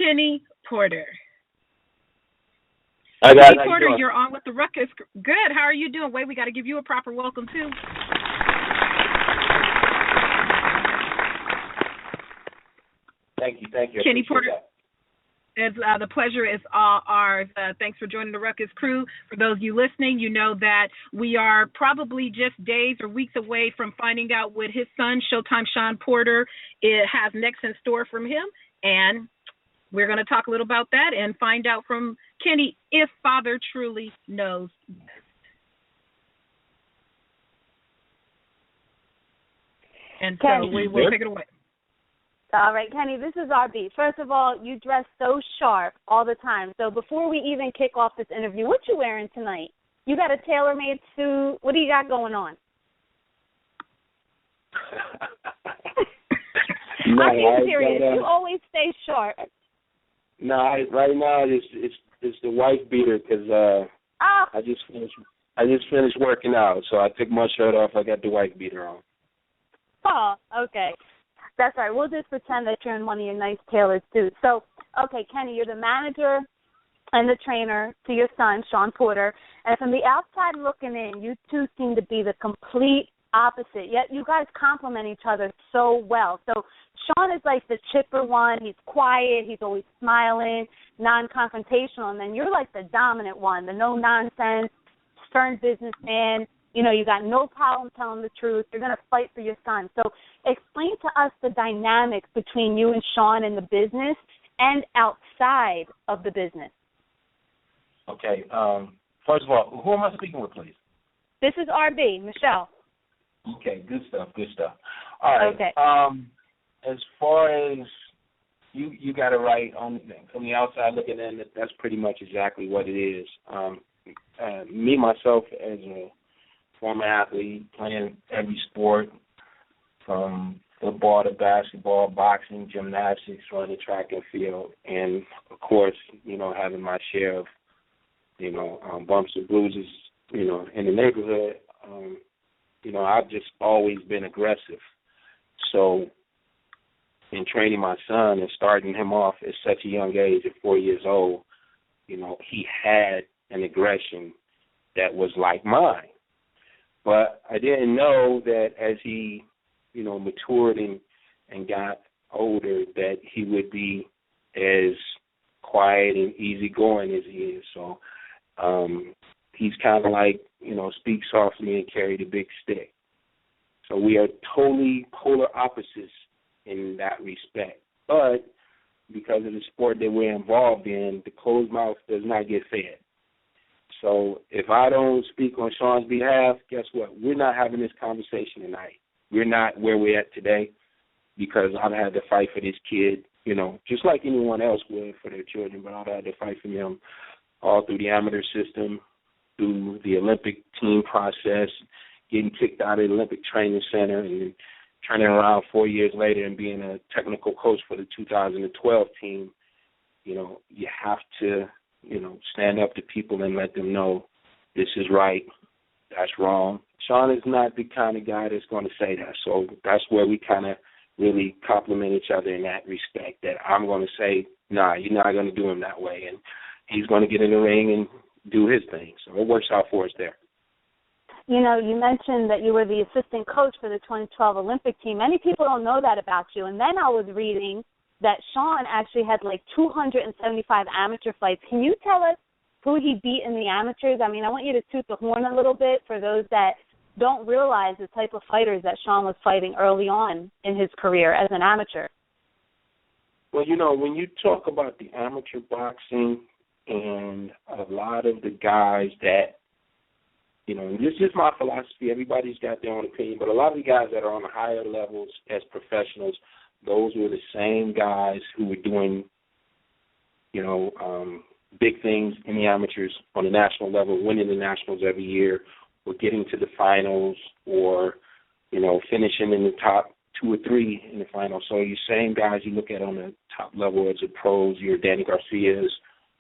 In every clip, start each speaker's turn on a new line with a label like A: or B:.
A: Kenny Porter.
B: Hi guys,
A: Kenny
B: how you
A: Porter,
B: doing?
A: you're on with the Ruckus. Good. How are you doing? Wait, we got to give you a proper welcome too.
B: Thank you.
A: Kenny Porter. It's, the pleasure is all ours. Thanks for joining the Ruckus crew. For those of you listening, you know that we are probably just days or weeks away from finding out what his son, Showtime Shawn Porter, has next in store from him. And we're going to talk a little about that and find out from Kenny if father truly knows best. And so
C: Kenny,
A: we'll take it away.
C: All right, Kenny, this is RB. First of all, you dress so sharp all the time. So before we even kick off this interview, what you wearing tonight? You got a tailor-made suit? What do you got going on?
B: No,
C: I'm being serious. You always stay sharp.
B: No, right now it's the wife beater because I just finished working out, so I took my shirt off. I got the wife beater on.
C: Oh, okay. That's right. We'll just pretend that you're in one of your nice tailored suits. So, okay, Kenny, you're the manager and the trainer to your son, Shawn Porter. And from the outside looking in, you two seem to be the complete opposite. Yet you guys complement each other so well. So Shawn is like the chipper one. He's quiet. He's always smiling, non-confrontational. And then you're like the dominant one, the no-nonsense, stern businessman. You know, you got no problem telling the truth. You're going to fight for your son. So explain to us the dynamics between you and Shawn in the business and outside of the business.
D: Okay. First of all, who am I speaking with, please?
C: This is RB, Michelle.
D: Okay, good stuff. All right.
C: Okay.
D: As far as you got it right on from the outside looking in, that's pretty much exactly what it is. Me, myself, as a former athlete, playing every sport from football to basketball, boxing, gymnastics, running track and field, and of course, you know, having my share of, you know, bumps and bruises, you know, in the neighborhood. You know, I've just always been aggressive. So in training my son and starting him off at such a young age, at 4 years old, you know, he had an aggression that was like mine. But I didn't know that as he, you know, matured and got older that he would be as quiet and easygoing as he is. So he's kind of like, you know, speak softly and carry the big stick. So we are totally polar opposites in that respect. But because of the sport that we're involved in, the closed mouth does not get fed. So if I don't speak on Shawn's behalf, guess what? We're not having this conversation tonight. We're not where we're at today because I've had to fight for this kid, you know, just like anyone else would for their children, but I've had to fight for them all through the amateur system, through the Olympic team process, getting kicked out of the Olympic Training Center, and then turning around 4 years later and being a technical coach for the 2012 team. You know, you have to, you know, stand up to people and let them know this is right, that's wrong. Shawn is not the kind of guy that's going to say that. So that's where we kind of really complement each other in that respect, that I'm going to say, nah, you're not going to do him that way. And he's going to get in the ring and do his thing. So it works out for us there.
C: You know, you mentioned that you were the assistant coach for the 2012 Olympic team. Many people don't know that about you. And then I was reading that Shawn actually had like 275 amateur fights. Can you tell us who he beat in the amateurs? I mean, I want you to toot the horn a little bit for those that don't realize the type of fighters that Shawn was fighting early on in his career as an amateur.
B: Well, you know, when you talk about the amateur boxing and a lot of the guys that, you know, this is my philosophy. Everybody's got their own opinion, but a lot of the guys that are on the higher levels as professionals, those were the same guys who were doing, you know, big things in the amateurs on the national level, winning the nationals every year, or getting to the finals, or, you know, finishing in the top 2 or 3 in the finals. So you same guys you look at on the top level as the pros, your Danny Garcias,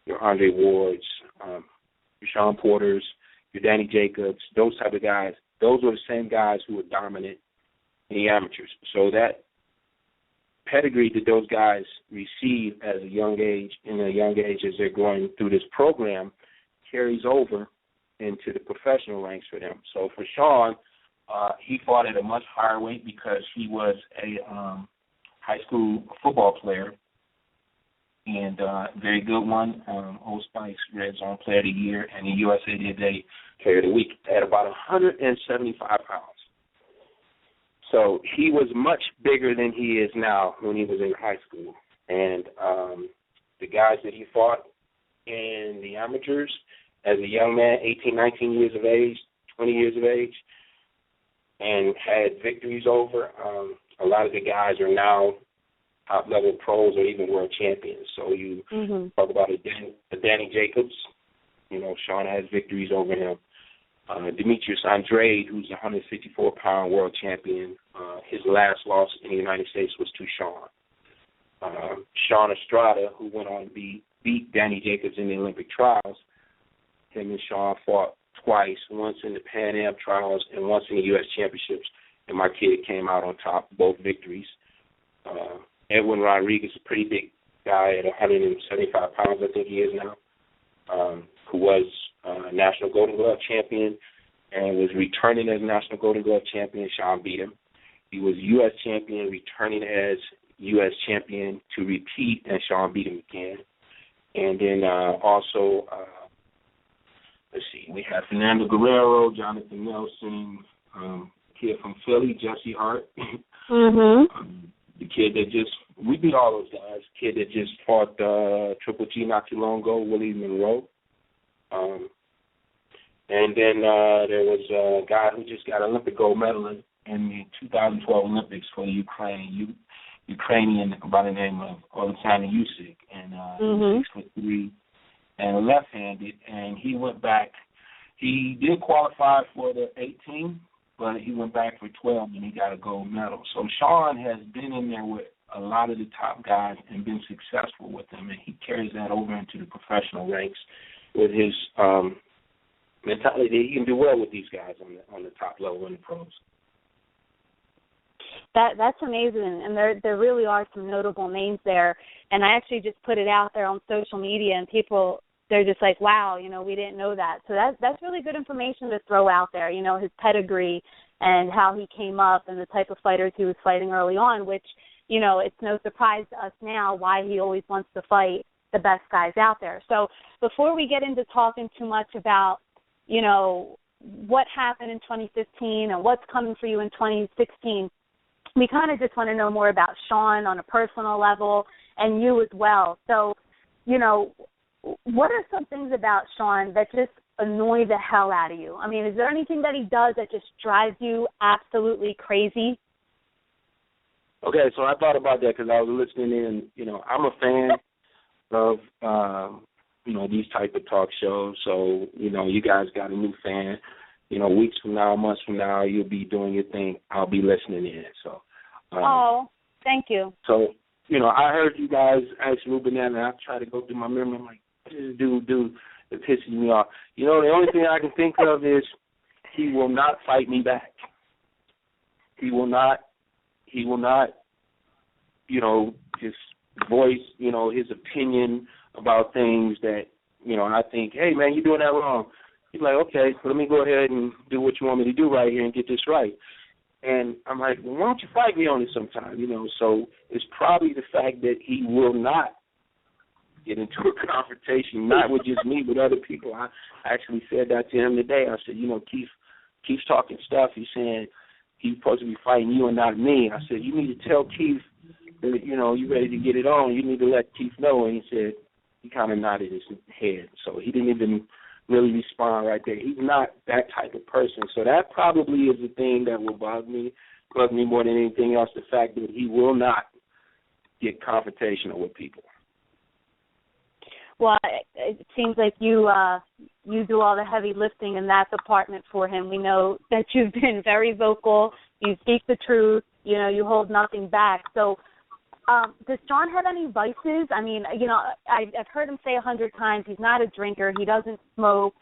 B: your Andre Wards, your Shawn Porters, your Danny Jacobs, those type of guys, those were the same guys who were dominant in the amateurs. So that pedigree that those guys receive at a young age as they're going through this program carries over into the professional ranks for them. So for Shawn, he fought at a much higher weight because he was a high school football player, and very good one. Old Spice Red Zone Player of the Year, and the USA Today Player of the Week at about 175 pounds. So he was much bigger than he is now when he was in high school. And the guys that he fought in the amateurs as a young man, 18, 19 years of age, 20 years of age, and had victories over, a lot of the guys are now top-level pros or even world champions. So you talk about a Danny Jacobs. You know, Shawn has victories over him. Demetrius Andrade, who's a 154-pound world champion, his last loss in the United States was to Shawn. Sean Estrada, who went on to beat Danny Jacobs in the Olympic trials, him and Shawn fought twice, once in the Pan Am trials and once in the U.S. championships, and my kid came out on top, both victories. Edwin Rodriguez, a pretty big guy at 175 pounds, I think he is now, who was National Golden Glove champion and was returning as National Golden Glove champion. Shawn beat him. He was U.S. champion, returning as U.S. champion to repeat, and Shawn beat him again. And then also, let's see, we have Fernando Guerrero, Jonathan Nelson, kid from Philly, Jesse Hart. The kid that we beat all those guys. Kid that just fought Triple G not too long ago, Willie Monroe. And then there was a guy who just got Olympic gold medal in the 2012 Olympics for the Ukrainian by the name of Oleksandr Usyk, and 6'3" and left-handed. And he went back. He did qualify for the 18, but he went back for 12 and he got a gold medal. So Shawn has been in there with a lot of the top guys and been successful with them, and he carries that over into the professional ranks with his mentality. He can do well with these guys on the top level in the pros.
C: That's amazing, and there really are some notable names there. And I actually just put it out there on social media, and people, they're just like, wow, we didn't know that. So that's really good information to throw out there, his pedigree and how he came up and the type of fighters he was fighting early on, which, it's no surprise to us now why he always wants to fight the best guys out there. So before we get into talking too much about, what happened in 2015 and what's coming for you in 2016, we kind of just want to know more about Shawn on a personal level and you as well. So, what are some things about Shawn that just annoy the hell out of you? I mean, is there anything that he does that just drives you absolutely crazy?
B: Okay, so I thought about that because I was listening in. I'm a fan of, these type of talk shows. So, you guys got a new fan. Weeks from now, months from now, you'll be doing your thing. I'll be listening in. So.
C: Thank you.
B: So, I heard you guys ask Ruben that, and I try to go through my memory. I'm like, what does this dude do that pisses me off? The only thing I can think of is he will not fight me back. He will not, just voice, his opinion about things that, I think, hey, man, you're doing that wrong. He's like, okay, so let me go ahead and do what you want me to do right here and get this right. And I'm like, well, why don't you fight me on it sometime, So it's probably the fact that he will not get into a confrontation, not with just me, but other people. I actually said that to him today. I said, Keith's talking stuff. He's saying he's supposed to be fighting you and not me. I said, you need to tell Keith that, you're ready to get it on. You need to let Keith know. And he said, he kind of nodded his head. So he didn't even really respond right there. He's not that type of person. So that probably is the thing that will bug me more than anything else, the fact that he will not get confrontational with people.
C: Well, it seems like you do all the heavy lifting in that department for him. We know that you've been very vocal. You speak the truth. You hold nothing back. So does Shawn have any vices? I mean, I've heard him say 100 times he's not a drinker. He doesn't smoke.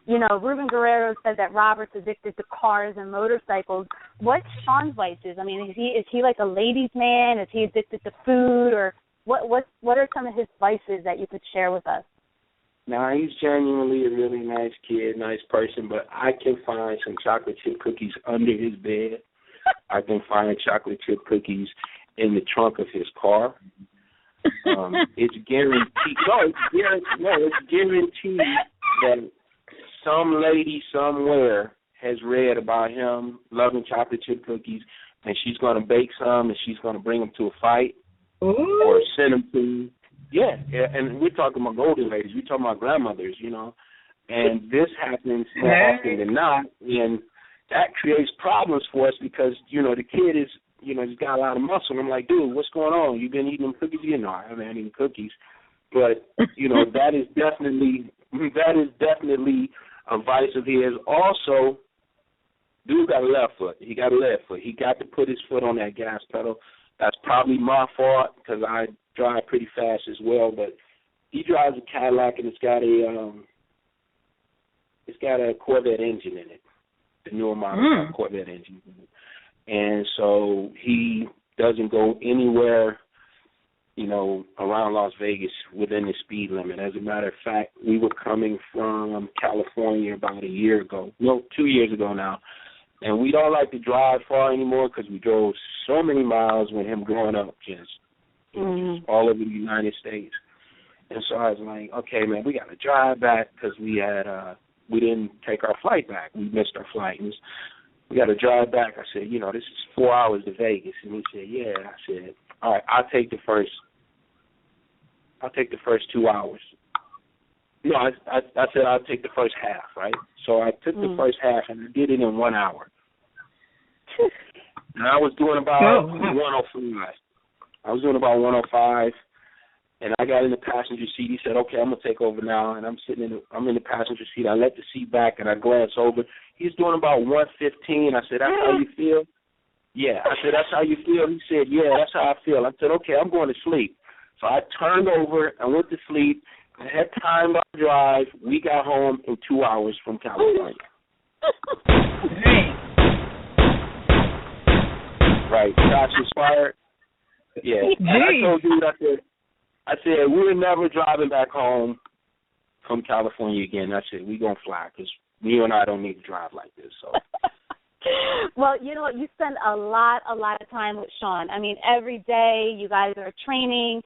C: You know, Ruben Guerrero said that Robert's addicted to cars and motorcycles. What's Shawn's vices? I mean, is he like a ladies' man? Is he addicted to food? Or what are some of his vices that you could share with us?
B: Now, he's genuinely a really nice kid, nice person, but I can find some chocolate chip cookies under his bed. I can find chocolate chip cookies in the trunk of his car. It's guaranteed. It's guaranteed that some lady somewhere has read about him loving chocolate chip cookies, and she's going to bake some, and she's going to bring them to a fight.
A: Ooh.
B: Or send them to, and we're talking about golden ladies. We're talking about grandmothers, you know. And this happens more often than not, and that creates problems for us because, you know, the kid is, you know, he's got a lot of muscle. And I'm like, dude, what's going on? You been eating them cookies? You know, I haven't had any cookies. But, you know, that is definitely a vice of his. Also, dude got a left foot. He got a left foot. He got to put his foot on that gas pedal. That's probably my fault because I drive pretty fast as well. But he drives a Cadillac and it's got a Corvette engine in it, the newer model Corvette engine. And so he doesn't go anywhere, you know, around Las Vegas within the speed limit. As a matter of fact, we were coming from California about a year ago, 2 years ago now. And we don't like to drive far anymore because we drove so many miles with him growing up, just all over the United States. And so I was like, okay, man, we got to drive back because we didn't take our flight back. We missed our flight. And we got to drive back. I said, you know, this is 4 hours to Vegas. And he said, yeah. I said, all right, I'll take the first 2 hours. No, I said I'll take the first half, right? So I took the first half and I did it in 1 hour. And I was doing about 105. I was doing about 105, and I got in the passenger seat. He said, okay, I'm going to take over now. And I'm in the passenger seat. I let the seat back, and I glanced over. He's doing about 115. I said, that's how you feel? Yeah. I said, that's how you feel? He said, yeah, that's how I feel. I said, okay, I'm going to sleep. So I turned over and went to sleep. I had time to drive. We got home in 2 hours from California. Right. Shots inspired. Yeah. I told you, I said, we're never driving back home from California again. I said, we're going to fly because you and I don't need to drive like this. So.
C: Well, you know what? You spend a lot of time with Shawn. I mean, every day you guys are training,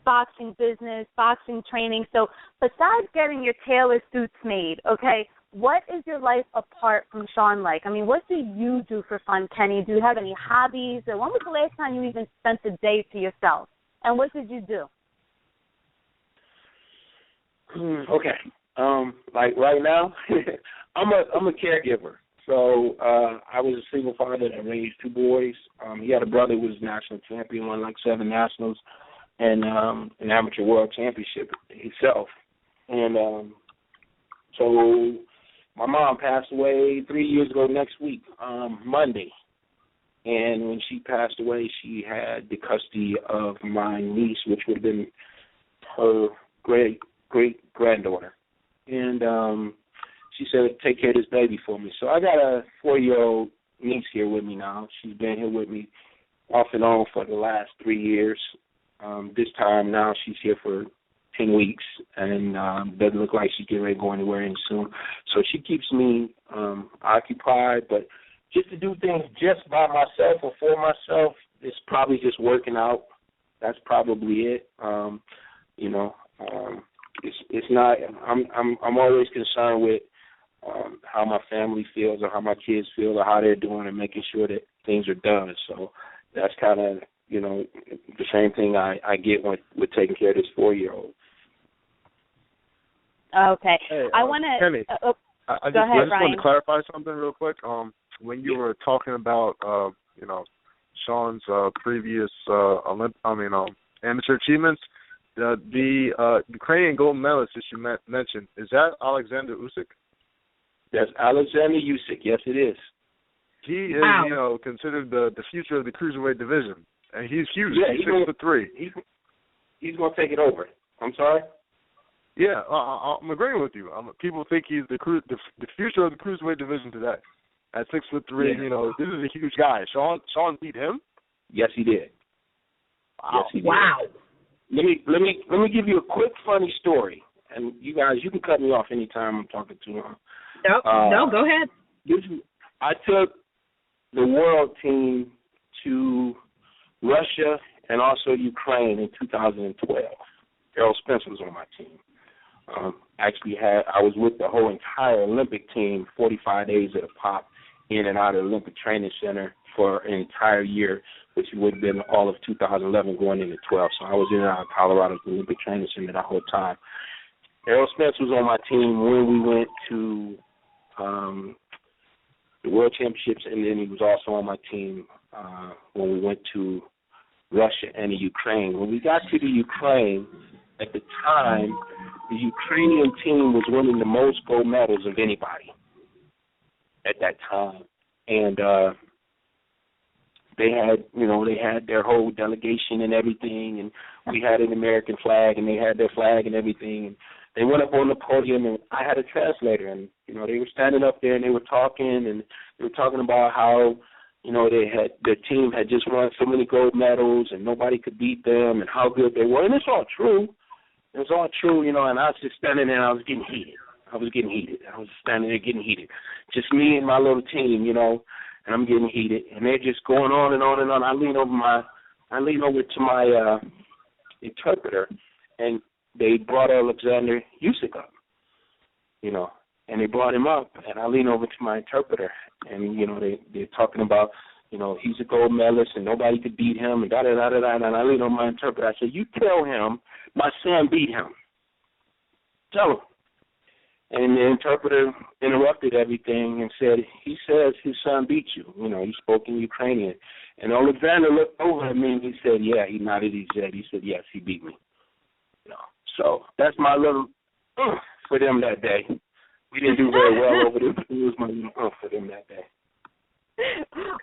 C: boxing business, boxing training. So besides getting your tailor suits made, okay, what is your life apart from Shawn like? I mean, what do you do for fun, Kenny? Do you have any hobbies? Or when was the last time you even spent a day to yourself? And what did you do?
B: Okay. Like right now, I'm a caregiver. So I was a single father that raised two boys. He had a brother who was national champion, won like 7 nationals, and an amateur world championship himself. And so my mom passed away 3 years ago next week, Monday. And when she passed away, she had the custody of my niece, which would have been her great-granddaughter. And she said, take care of this baby for me. So I got a 4-year-old niece here with me now. She's been here with me off and on for the last 3 years. This time now she's here for 10 weeks and doesn't look like she's getting ready to go anywhere any soon. So she keeps me occupied, but just to do things just by myself or for myself, it's probably just working out. That's probably it. It's not. I'm always concerned with how my family feels or how my kids feel or how they're doing and making sure that things are done. So that's kind of, the same thing I get with taking care of this 4-year-old.
C: Okay.
E: Hey,
C: I want to...
E: Kenny, I just wanted to clarify something real quick. When you were talking about, Shawn's previous amateur achievements, the Ukrainian gold medalist that you mentioned, is that Alexander Usyk?
B: That's Alexander Usyk. Yes, it is.
E: He is, considered the future of the cruiserweight division, and he's huge.
B: Yeah,
E: he's 6'3".
B: He's going to take it over. I'm sorry?
E: Yeah, I'm agreeing with you. People think he's the future of the cruiserweight division today. At 6'3",
B: yeah.
E: This is a huge guy. Shawn beat him?
B: Yes, he did.
E: Wow.
B: Yes, he did.
A: Wow.
B: Let me give you a quick funny story, and you guys, you can cut me off anytime I'm talking too long.
A: No, go ahead.
B: I took the world team to Russia and also Ukraine in 2012. Errol Spence was on my team. I was with the whole entire Olympic team, 45 days at a pop, in and out of the Olympic Training Center for an entire year, which would have been all of 2011 going into 12. So I was in and out of Colorado's Olympic Training Center that whole time. Errol Spence was on my team when we went to the World Championships, and then he was also on my team when we went to Russia and the Ukraine. When we got to the Ukraine, at the time, the Ukrainian team was winning the most gold medals of anybody at that time. And they had their whole delegation and everything, and we had an American flag, and they had their flag and everything. And they went up on the podium, and I had a translator, and they were standing up there and they were talking, and they were talking about how their team had just won so many gold medals and nobody could beat them, and how good they were. And it's all true. It's all true, and I was just standing there and I was getting heated. I was standing there getting heated. Just me and my little team, and I'm getting heated. And they're just going on and on and on. I lean over to my interpreter, and they brought Alexander Usyk up, and they brought him up, and I lean over to my interpreter, and, they're talking about, he's a gold medalist and nobody could beat him, and da-da-da-da-da, and I lean on my interpreter. I said, you tell him my son beat him. Tell him. And the interpreter interrupted everything and said, he says his son beat you. He spoke in Ukrainian. And Alexander looked over at me and he said, yeah, he nodded his head. He said, yes, he beat me. So that's my little for them that day. We didn't do very well over there, but it was my little for them that day.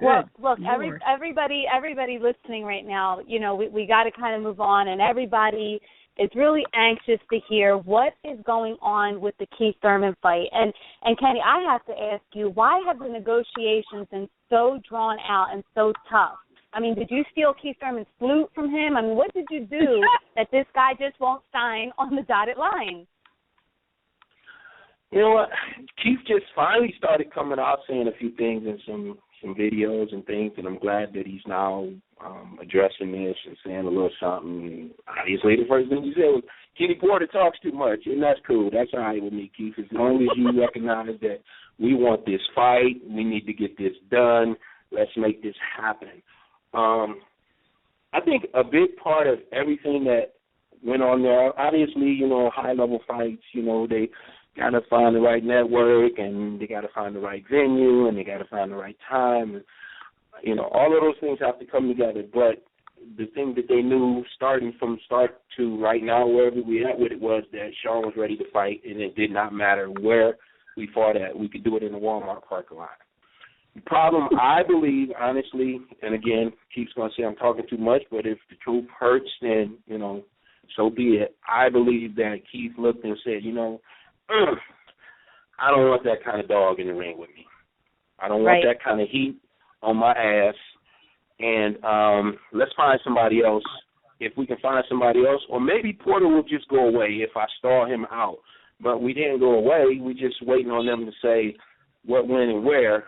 C: Well, look, everybody listening right now, we got to kind of move on, and everybody is really anxious to hear what is going on with the Keith Thurman fight. And Kenny, I have to ask you, why have the negotiations been so drawn out and so tough? I mean, did you steal Keith Thurman's flute from him? I mean, what did you do that this guy just won't sign on the dotted line?
B: You know what? Keith just finally started coming out saying a few things in some videos and things, and I'm glad that he's now addressing this and saying a little something. Obviously, the first thing he said was, Kenny Porter talks too much, and that's cool. That's all right with me, Keith. As long as you recognize that we want this fight, we need to get this done, let's make this happen. I think a big part of everything that went on there, obviously, high-level fights, they got to find the right network, and they got to find the right venue, and they got to find the right time. And, all of those things have to come together. But the thing that they knew starting from start to right now, wherever we at with it, was that Shawn was ready to fight, and it did not matter where we fought at. We could do it in the Walmart parking lot. The problem, I believe, honestly, and again, Keith's going to say I'm talking too much, but if the truth hurts, then, so be it. I believe that Keith looked and said, I don't want that kind of dog in the ring with me. I don't want that kind of heat on my ass. And let's find somebody else. If we can find somebody else, or maybe Porter will just go away if I stall him out. But we didn't go away. We just waiting on them to say what, when, and where.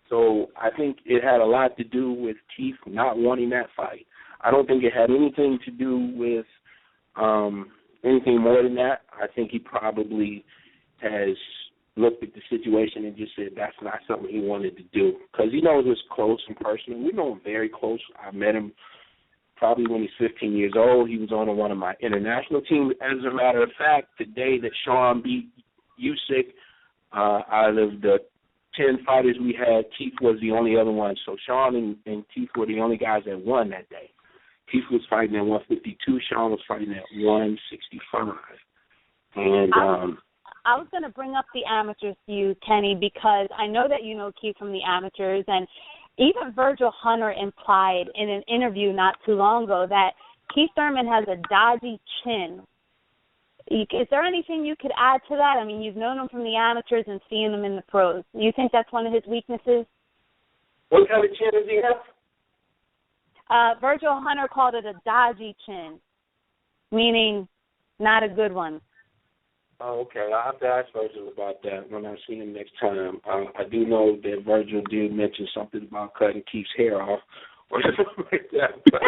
B: So I think it had a lot to do with Keith not wanting that fight. I don't think it had anything to do with anything more than that. I think he probably has looked at the situation and just said that's not something he wanted to do, because he knows us close and personal. We know him very close. I met him probably when he's 15 years old. He was on one of my international teams. As a matter of fact, the day that Shawn beat Usyk, out of the 10 fighters we had, Keith was the only other one. So Shawn and Keith were the only guys that won that day. Keith was fighting at 152. Shawn was fighting at 165. And
C: I was going to bring up the amateurs to you, Kenny, because I know that you know Keith from the amateurs, and even Virgil Hunter implied in an interview not too long ago that Keith Thurman has a dodgy chin Is there anything you could add to that? I mean, you've known him from the amateurs and seen him in the pros. You think that's one of his weaknesses?
B: What kind of chin does he have?
C: Virgil Hunter called it a dodgy chin, meaning not a good one.
B: Oh, okay. I'll have to ask Virgil about that when I see him next time. I do know that Virgil did mention something about cutting Keith's hair off or something like that. But,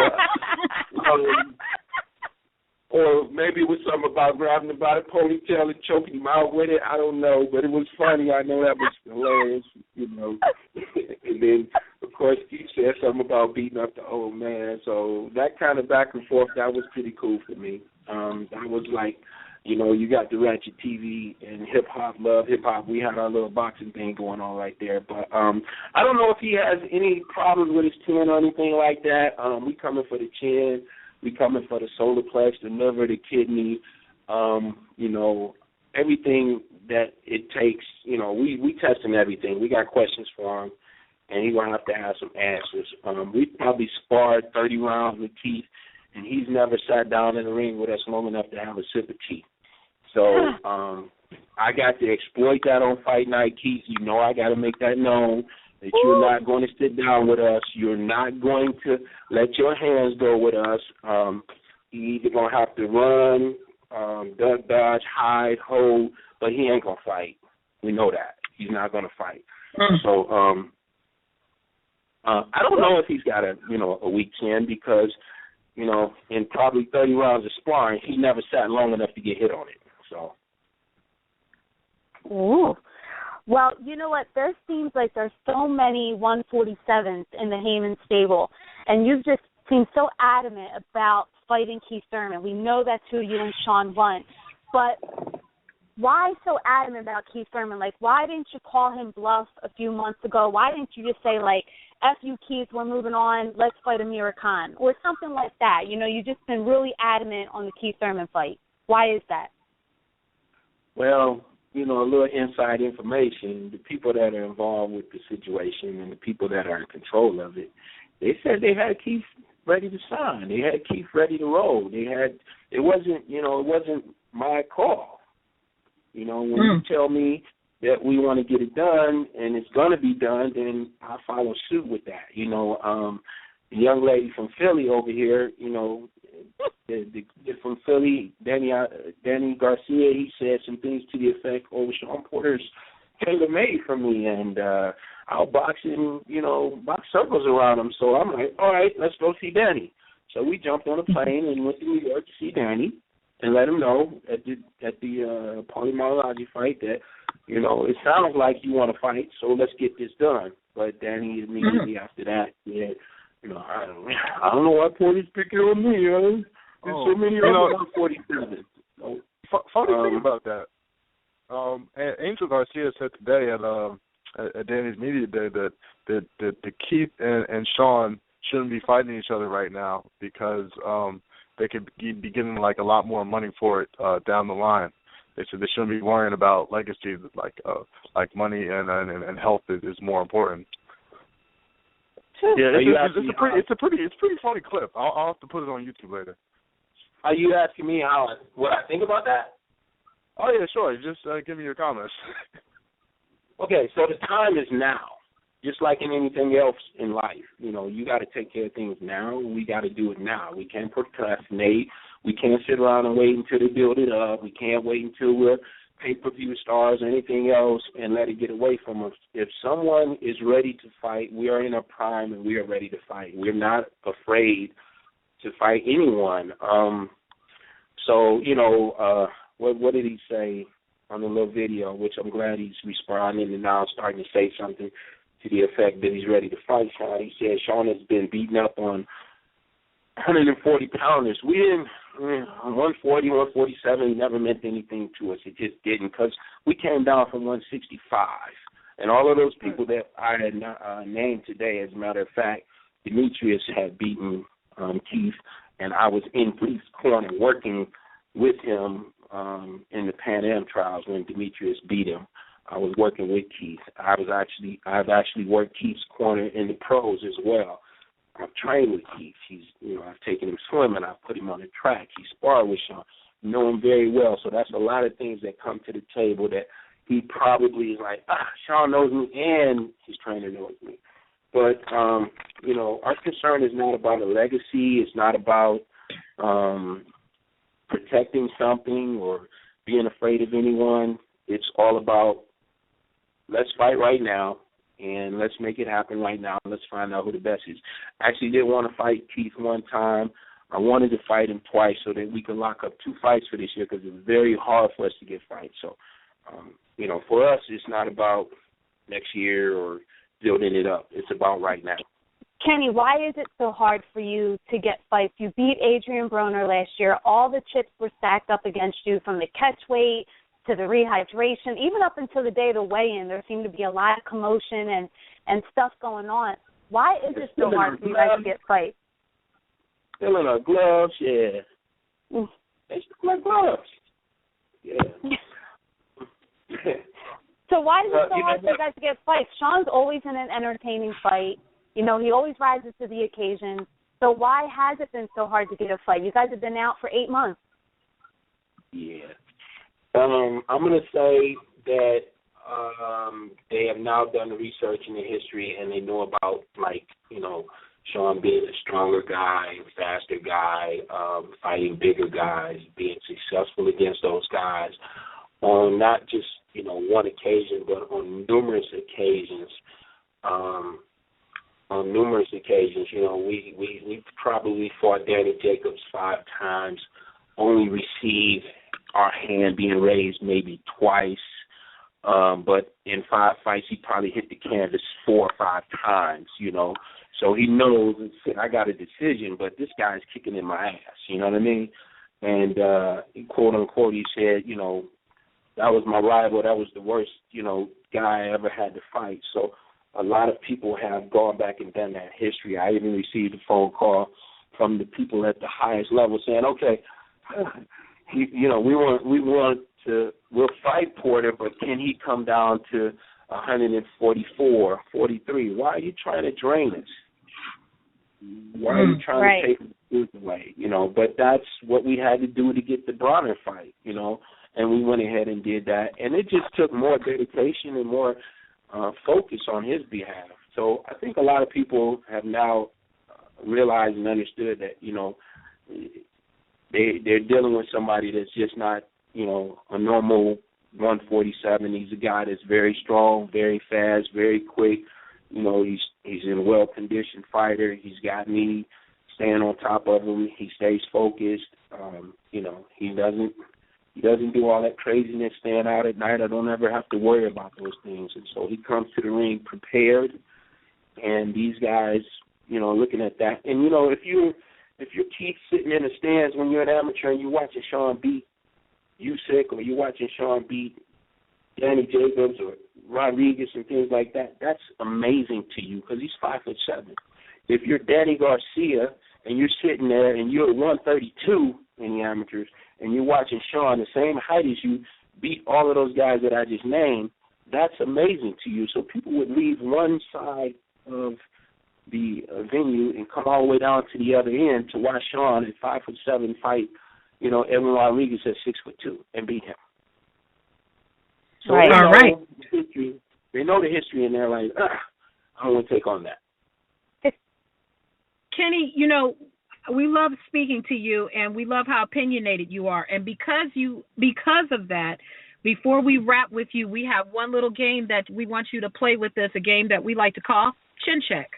B: or maybe it was something about grabbing him by the ponytail and choking him out with it. I don't know, but it was funny. I know that was hilarious, And then, of course, Keith said something about beating up the old man. So that kind of back and forth, that was pretty cool for me. That was like, you got the Ratchet TV and hip-hop, love hip-hop. We had our little boxing thing going on right there. But I don't know if he has any problems with his chin or anything like that. We coming for the chin. We coming for the solar plex, the liver, the kidney, everything that it takes. We testing everything. We got questions for him, and he's going to have some answers. We probably sparred 30 rounds with Keith, and he's never sat down in the ring with us long enough to have a sip of tea. So I got to exploit that on Fight Night, Keith. I got to make that known, that you're not going to sit down with us. You're not going to let your hands go with us. You're either going to have to run, duck, dodge, hide, hold, but he ain't going to fight. We know that. He's not going to fight. So I don't know if he's got a weak chin because, in probably 30 rounds of sparring, he never sat long enough to get hit on it. So.
C: Ooh. Well, you know what? There seems like there's so many 147s in the Heyman stable, and you've just seemed so adamant about fighting Keith Thurman. We know that's who you and Shawn want, but why so adamant about Keith Thurman? Like, why didn't you call him bluff a few months ago? Why didn't you just say, like, F you, Keith, we're moving on, let's fight Amir Khan, or something like that? You've just been really adamant on the Keith Thurman fight. Why is that?
B: Well, a little inside information, the people that are involved with the situation and the people that are in control of it, they said they had Keith ready to sign. They had Keith ready to roll. It wasn't my call. When you tell me that we want to get it done and it's going to be done, then I follow suit with that. The young lady from Philly over here, from Philly, Danny Garcia, he said some things to the effect, Shawn Porter's tailor-made for me, and I'll box circles around him. So I'm like, all right, let's go see Danny. So we jumped on a plane and went to New York to see Danny and let him know at the Paulie Malignaggi fight that, it sounds like you want to fight, so let's get this done. But Danny immediately after that, I don't know why Porter's picking on me. There's so many other 147.
E: Funny thing about that. Angel Garcia said today at Danny's media day that Keith and Shawn shouldn't be fighting each other right now because they could be getting like a lot more money for it down the line. They said they shouldn't be worrying about legacy, like money and health is more important. Yeah, it's a pretty funny clip. I'll have to put it on YouTube later.
B: Are you asking me what I think about that?
E: Oh yeah, sure. Just give me your comments.
B: Okay, so the time is now. Just like in anything else in life, you got to take care of things now. We got to do it now. We can't procrastinate. We can't sit around and wait until they build it up. We can't wait until we're pay-per-view stars or anything else and let it get away from us. If someone is ready to fight, we are in our prime and we are ready to fight. We're not afraid to fight anyone. What did he say on the little video, which I'm glad he's responding and now starting to say something to the effect that he's ready to fight Shawn. He said Shawn has been beaten up on 140 pounders. We didn't, 140, 147 never meant anything to us. It just didn't, because we came down from 165. And all of those people that I had named today, as a matter of fact, Demetrius had beaten Keith, and I was in Keith's corner working with him in the Pan Am trials when Demetrius beat him. I was working with Keith. I've actually worked Keith's corner in the pros as well. I've trained with Keith. I've taken him swimming. I've put him on the track. He sparred with Shawn. know him very well, so that's a lot of things that come to the table that he probably is like, Shawn knows me and his trainer knows me. But, you know, our concern is not about a legacy. It's not about protecting something or being afraid of anyone. It's all about let's fight right now and let's make it happen right now. Let's find out who the best is. I actually did want to fight Keith one time. I wanted to fight him twice so that we could lock up 2 fights for this year because it's very hard for us to get fights. So, you know, for us, it's not about next year or building it up. It's about right now.
C: Kenny, why is it so hard for you to get fights? You beat Adrian Broner last year. All the chips were stacked up against you, from the catch weight to the rehydration. Even up until the day of the weigh-in, there seemed to be a lot of commotion and stuff going on. Why is it so hard for you guys to get fights?
B: Still in our gloves, yeah. They still in gloves. Yeah.
C: So why is it so hard for you guys to get fights? Shawn's always in an entertaining fight. You know, he always rises to the occasion. So why has it been so hard to get a fight? You guys have been out for 8 months.
B: Yeah. I'm going to say that they have now done the research in the history and they know about, like, you know, Shawn being a stronger guy, faster guy, fighting bigger guys, being successful against those guys on not just, you know, one occasion, but on numerous occasions. On numerous occasions, you know, we probably fought Danny Jacobs 5 times, only received our hand being raised maybe twice, but in 5 fights he probably hit the canvas 4 or 5 times, you know. So he knows, I got a decision, but this guy's kicking in my ass, you know what I mean? And quote unquote, he said, you know, that was my rival. That was the worst, you know, guy I ever had to fight. So a lot of people have gone back and done that history. I even received a phone call from the people at the highest level saying, okay, you know, we'll fight Porter, but can he come down to 144, 43? Why are you trying to drain us? Why are you trying to take the food away? You know, but that's what we had to do to get the Bronner fight, you know, and we went ahead and did that. And it just took more dedication and more focus on his behalf. So I think a lot of people have now realized and understood that, you know, they're dealing with somebody that's just not, you know, a normal 147. He's a guy that's very strong, very fast, very quick. You know, he's a well-conditioned fighter. He's got me staying on top of him. He stays focused. You know, he doesn't do all that craziness staying out at night. I don't ever have to worry about those things. And so he comes to the ring prepared. And these guys, you know, looking at that. And, you know, if you're Keith sitting in the stands when you're an amateur and you're watching Shawn beat Usyk, or you're watching Shawn beat Danny Jacobs or Rodriguez and things like that, that's amazing to you because he's 5'7". If you're Danny Garcia and you're sitting there and you're 132 in the amateurs and you're watching Shawn the same height as you beat all of those guys that I just named, that's amazing to you. So people would leave one side of the venue and come all the way down to the other end to watch Shawn at 5'7" fight, you know, Edwin Rodriguez at 6'2" and beat him. So
C: right.
A: All right.
B: They know the history, and they're like, I don't want to take on that.
A: Kenny, you know, we love speaking to you, and we love how opinionated you are. And because of that, before we wrap with you, we have one little game that we want you to play with us, a game that we like to call Chin Check.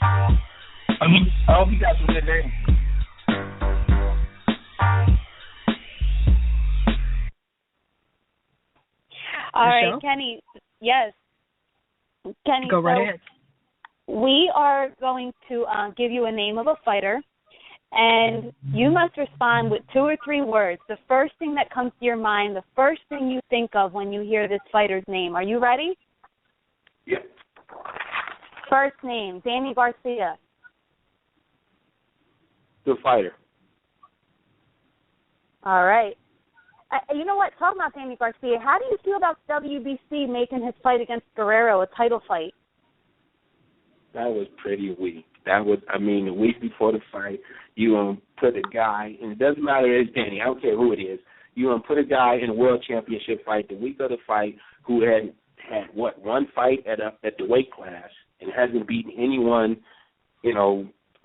D: I hope you got some good names.
C: All
A: Michelle?
C: right, Kenny. Yes. Kenny,
A: go right ahead.
C: We are going to give you a name of a fighter, and you must respond with 2 or 3 words. The first thing that comes to your mind, the first thing you think of when you hear this fighter's name. Are you ready?
B: Yeah.
C: First name, Danny Garcia.
B: Good fighter.
C: All right. You know what? Talking about Danny Garcia, how do you feel about WBC making his fight against Guerrero a title fight?
B: That was pretty weak. That was, I mean, the week before the fight, you put a guy, and it doesn't matter if it's Danny, I don't care who it is, you put a guy in a world championship fight the week of the fight who had one fight at the weight class and hasn't beaten anyone,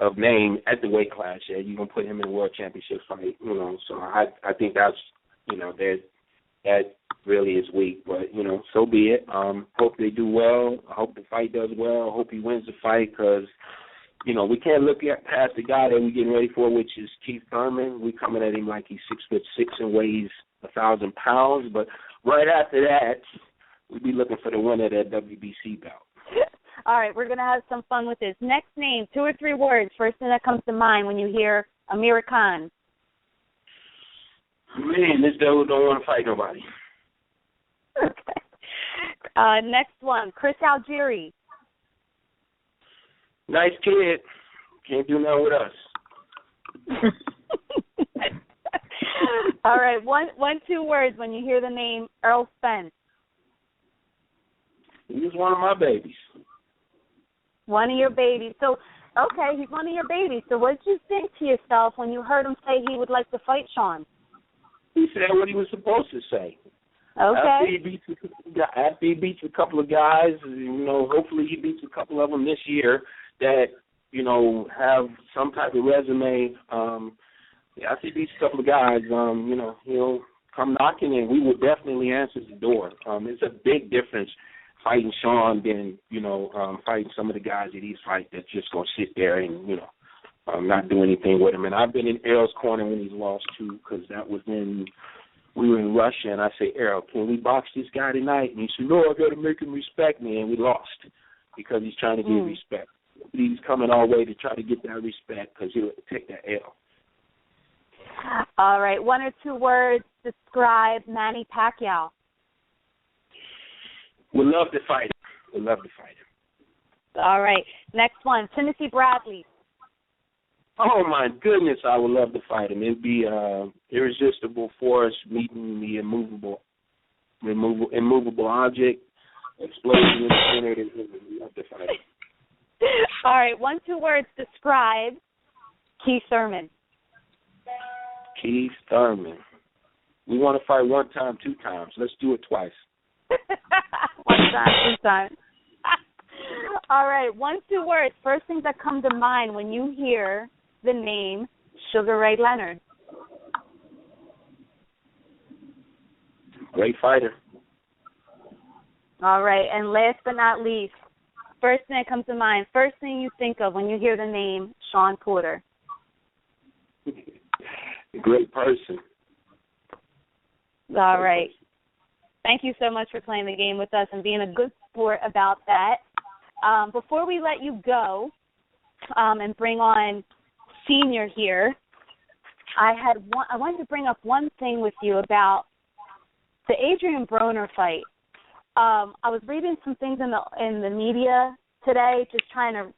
B: of name at the weight class yet. You're going to put him in a world championship fight, So I think that's, that really is weak. But, so be it. Hope they do well. I hope the fight does well. I hope he wins the fight because, we can't look past the guy that we're getting ready for, which is Keith Thurman. We're coming at him like he's 6'6" and weighs 1,000 pounds. But right after that, we'll be looking for the winner of that WBC bout.
C: All right, we're going to have some fun with this. Next name, 2 or 3 words. First thing that comes to mind when you hear Amir Khan.
B: Man, this dude don't want to fight nobody.
C: Okay. Next one, Chris Algieri.
B: Nice kid. Can't do nothing with us.
C: All right, one, 2 words when you hear the name Earl Spence.
B: He was one of my babies.
C: One of your babies. So, okay, he's one of your babies. So what did you think to yourself when you heard him say he would like to fight Shawn?
B: He said what he was supposed to say.
C: Okay.
B: After he beats a couple of guys, hopefully he beats a couple of them this year that, have some type of resume. After he beats a couple of guys, he'll come knocking and we will definitely answer the door. It's a big difference fighting Shawn than, fighting some of the guys that he's fight that's just going to sit there and, not do anything with him. And I've been in Errol's corner when he's lost, too, because that was when we were in Russia, and I say, Errol, can we box this guy tonight? And he said, no, I got to make him respect me, and we lost because he's trying to get respect. He's coming our way to try to get that respect because he'll take that L.
C: All right, 1 or 2 words describe Manny Pacquiao.
B: We'd love to fight him.
C: All right. Next one, Timothy Bradley.
B: Oh, my goodness, I would love to fight him. It'd be irresistible force meeting the immovable object, explosion in the center. I'd love to fight him.
C: All right. 1, 2 words describe Keith Thurman.
B: Keith Thurman. We want to fight 1 time, 2 times. Let's do it twice.
C: 1 time, 2 times. All right, 1, 2 words. First things that come to mind when you hear the name Sugar Ray Leonard.
B: Great fighter.
C: All right, and last but not least, first thing that comes to mind, first thing you think of when you hear the name Shawn Porter.
B: Great person.
C: All right. Thank you so much for playing the game with us and being a good sport about that. Before we let you go and bring on Senior here, I wanted to bring up one thing with you about the Adrian Broner fight. I was reading some things in the media today, just trying to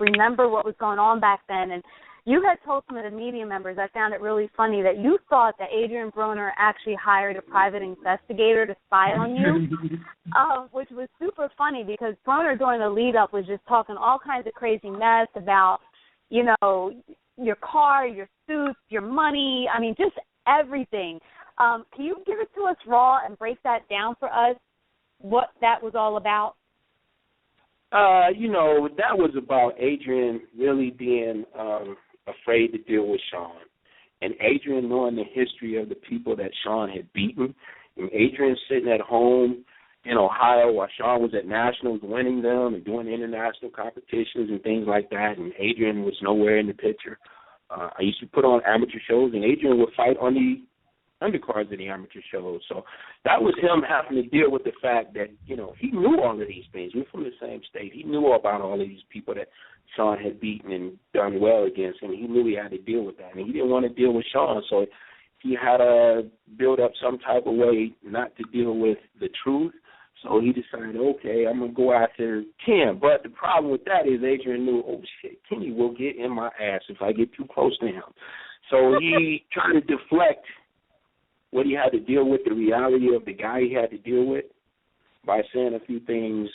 C: remember what was going on back then, and you had told some of the media members, I found it really funny, that you thought that Adrian Broner actually hired a private investigator to spy on you, which was super funny because Broner during the lead-up was just talking all kinds of crazy mess about, your car, your suits, your money, just everything. Can you give it to us raw and break that down for us, what that was all about?
B: That was about Adrian really being afraid to deal with Shawn. And Adrian knowing the history of the people that Shawn had beaten. And Adrian sitting at home in Ohio while Shawn was at nationals winning them and doing international competitions and things like that. And Adrian was nowhere in the picture. I used to put on amateur shows, and Adrian would fight on the undercards of the amateur shows. So that was him having to deal with the fact that, he knew all of these things. We're from the same state. He knew about all of these people that Shawn had beaten and done well against him. He knew he had to deal with that. And he didn't want to deal with Shawn, so he had to build up some type of way not to deal with the truth. So he decided, okay, I'm going to go after Ken. But the problem with that is Adrian knew, oh, shit, Kenny will get in my ass if I get too close to him. So he tried to deflect what he had to deal with, the reality of the guy he had to deal with, by saying a few things,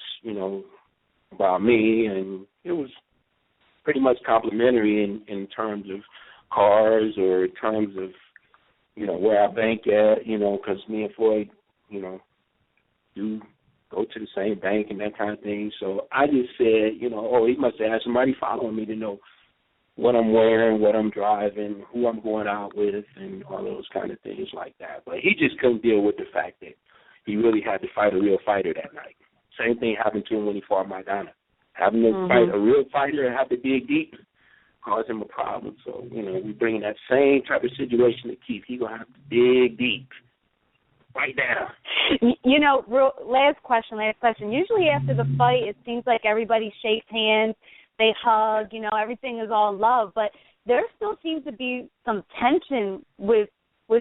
B: about me, and it was pretty much complimentary in terms of cars or in terms of, you know, where I bank at, you know, because me and Floyd, you know, do go to the same bank and that kind of thing. So I just said, you know, oh, he must have had somebody following me to know what I'm wearing, what I'm driving, who I'm going out with, and all those kind of things like that. But he just couldn't deal with the fact that he really had to fight a real fighter that night. Same thing happened to him when he fought Maidana. Having to fight a real fighter and have to dig deep caused him a problem. So, you know, we bring that same type of situation to Keith. He's going to have to dig deep. Right down.
C: You know, last question. Usually after the fight, it seems like everybody shakes hands, they hug, you know, everything is all love. But there still seems to be some tension with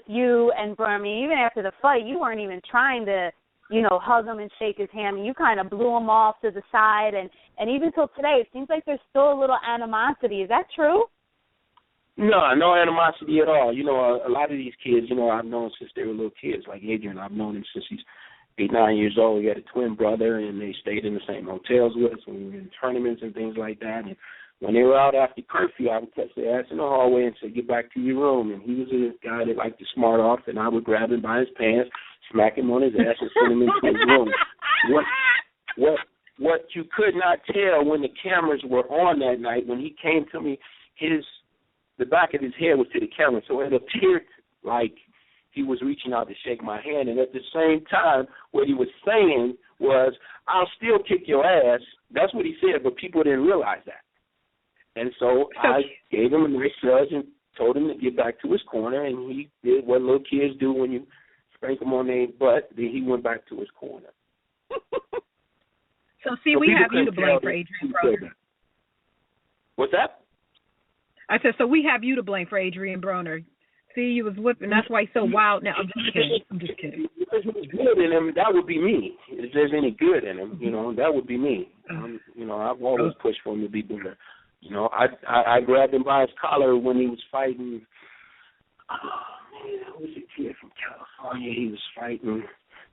C: you and Bernie. Even after the fight, you weren't even trying to, you know, hug him and shake his hand. You kind of blew him off to the side. And even till today, it seems like there's still a little animosity. Is that true?
B: No animosity at all. You know, a lot of these kids, you know, I've known since they were little kids. Like Adrian, I've known him since he's 8, 9 years old. He had a twin brother, and they stayed in the same hotels with us when we were in tournaments and things like that. And when they were out after curfew, I would catch their ass in the hallway and say, get back to your room. And he was a guy that liked to smart off, and I would grab him by his pants, smack him on his ass, and send him into his room. What you could not tell when the cameras were on that night, when he came to me, the back of his head was to the camera, so it appeared like he was reaching out to shake my hand. And at the same time, what he was saying was, I'll still kick your ass. That's what he said, but people didn't realize that. And so I gave him a nice nudge and told him to get back to his corner, and he did what little kids do when you spank them on their butt. Then he went back to his corner.
A: So we have you to blame for Adrian Broner.
B: What's that?
A: I said, so we have you to blame for Adrian Broner. See, you was whipping. That's why he's so wild now. I'm just kidding.
B: If there's any good in him, that would be me. If there's any good in him, you know, that would be me. You know, I've always pushed for him to be better. You know, I grabbed him by his collar when he was fighting. Oh, man, that was a kid from California. He was fighting,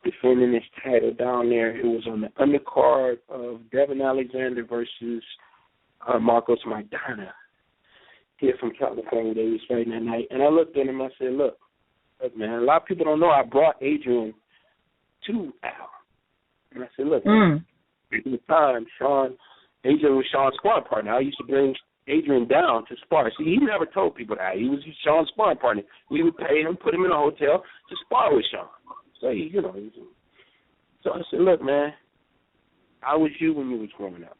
B: defending his title down there. It was on the undercard of Devin Alexander versus Marcos Maidana. Here from California, they was fighting that night. And I looked at him, I said, look, man, a lot of people don't know I brought Adrian to Al. And I said, look, at the time, Adrian was Shawn's sparring partner. I used to bring Adrian down to spar. See, he never told people that. He was Shawn's sparring partner. We would pay him, put him in a hotel to spar with Shawn. So, you know. So I said, look, man, I was you when you was growing up.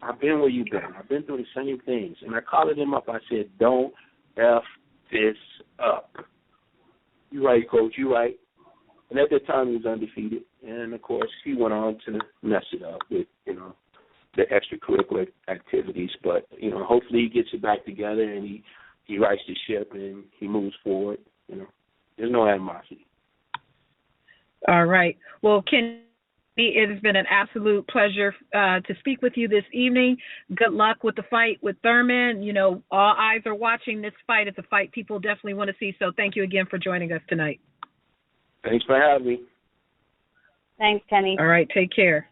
B: I've been where you've been. I've been through the same things. And I called him up. I said, don't F this up. You right, Coach, you right. And at that time, he was undefeated. And, of course, he went on to mess it up with, you know, the extracurricular activities. But, you know, hopefully he gets it back together and he rights the ship and he moves forward. You know, there's no animosity.
A: All right. Well, Ken, it has been an absolute pleasure to speak with you this evening. Good luck with the fight with Thurman. You know, all eyes are watching this fight. It's a fight people definitely want to see. So thank you again for joining us tonight.
B: Thanks for having me.
C: Thanks, Kenny.
A: All right. Take care.